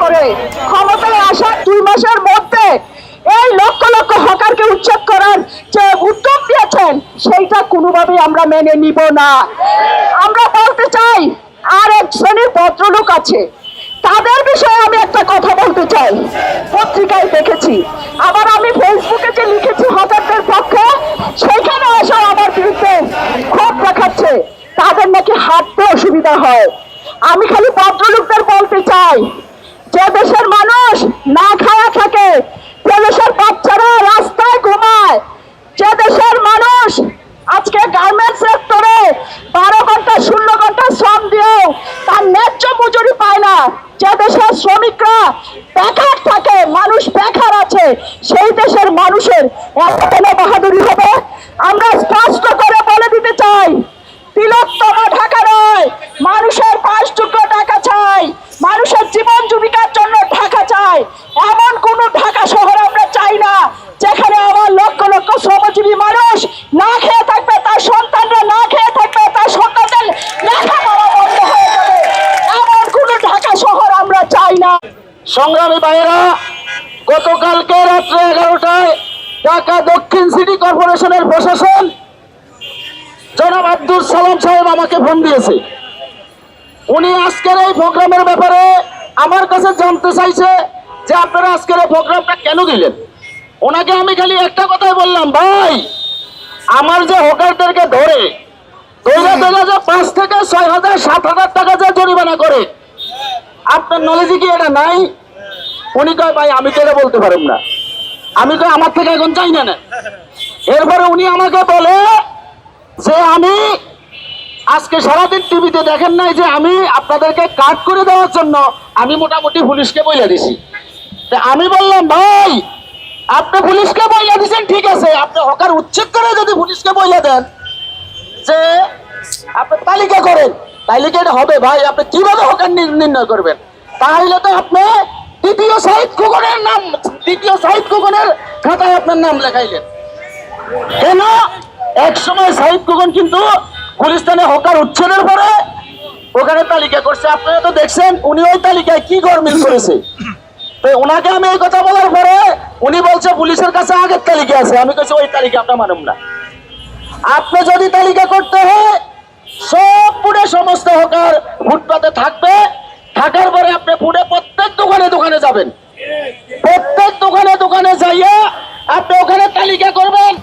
করে ক্ষমতায় আসার 2 মাসের মধ্যে এই লক্ষ লক্ষ হকারকে উচ্ছেদ করার যে উদ্যোগ দিয়েছেন সেইটা কোনোভাবেই আমরা মেনে নিব না। আমরা বলতে চাই আর এক শ্রেণীর ভদ্রলোক আছে, তাদের বিষয়ে আমি একটা কথা বলতে চাই। পত্রিকায় দেখেছি, আবার আমি ফেসবুকে যে লিখেছি হকারদের পক্ষে, সেখানে এসে আমার বিরুদ্ধে ক্ষোভ দেখাচ্ছে, তাদের নাকি হাঁটতে অসুবিধা হয়। আমি খালি ভদ্রলোকদের বলতে চাই, যে দেশের মানুষ না খাওয়া থাকে, যে দেশের বাচ্চারা রাস্তায় ঘুমায়, যে দেশের মানুষ আজকে গার্মেন্টস সেক্টরে 12 ঘন্টা 16 ঘন্টা শ্রম দিয়েও তার ন্যায্য মজুরি পায় না, যে দেশের শ্রমিকরা বেকার থাকে, মানুষ বেকার আছে, সেই দেশের মানুষের এত বাহাদুরি হবে? আমরা স্পষ্ট করে বলে দিতে চাই, তিলোত্তমা ঢাকা নয়, মানুষের বাসযোগ্য ঢাকা চাই, মানুষের জীবন জীবিকার জন্য ঢাকা চাই। এমন কোন ঢাকা শহর আমরা চাই না যেখানে আমার লক্ষ লক্ষ শ্রমজীবী মানুষ না খেয়ে থাকবে, তার সন্তানরা না খেয়ে থাকবে, তার সন্তানদের লেখাপড়া বন্ধ হয়ে যাবে। এমন কোন ঢাকা শহর আমরা চাই না। সংগ্রামী ভাইয়েরা, গতকালকে রাত্রে 11টায় ঢাকা দক্ষিণ সিটি কর্পোরেশনের প্রশাসন জনাব আব্দুল সালাম সাহেব আমাকে ফোন দিয়েছে। উনি আজকের এই প্রোগ্রামের ব্যাপারে আমার কাছে জানতে চাইছে যে আপনারা আজকের এই প্রোগ্রামটা কেন দিলেন। ওনাকে আমি খালি একটা কথাই বললাম, ভাই আমার যে হকারদেরকে ধরে যে 5 থেকে 6,000 7,000 টাকা যে জরিমানা করে, আপনার নলেজে কি এটা নাই? উনি কয় ভাই আমি তো এটা বলতে পারব না। আমি তো আমার থেকে এখন চাই না। এরপরে উনি আমাকে বলে যে আমি আজকে সারাদিন টিভিতে দেখেন নাই যে আমি আপনাদেরকে কাট করে দেওয়ার জন্য আমি মোটামুটি পুলিশকে বইলা দিছি। আমি বললাম ভাই আপনি পুলিশকে বইলা দিচ্ছেন ঠিক আছে, আপনি হকার উচ্ছেদ করে যদি পুলিশকে বইলা দেন যে আপনি তালিকা করেন, তাইলে কি এটা হবে? ভাই আপনি কিভাবে হকার নির্ণয় করবেন? তাহলে তো আপনি দ্বিতীয় শহীদ খোকনের খাতায় আপনার নাম লেখাইলেন কেন? এক সময় শহীদ খোকন কিন্তু গুলিস্তানে হকার উচ্ছেদের পরে ওখানে তালিকা করছে, আপনারা তো দেখছেন। উনি ওই তালিকায় কি গরমিল করেছে। তো ওনাকে আমি এই কথা বলার পরে উনি বলছে পুলিশের কাছে আগের তালিকা আছে। আমি বলছি ওই তালিকা আমরা মানব না। আপনি যদি তালিকা করতে হয় সব পুরে সমস্ত হকার ফুটপাতে থাকবে, থাকার পরে আপনি পুরে প্রত্যেক দোকানে দোকানে যাবেন, প্রত্যেক দোকানে দোকানে যাইয়া আপনি ওখানে তালিকা করবেন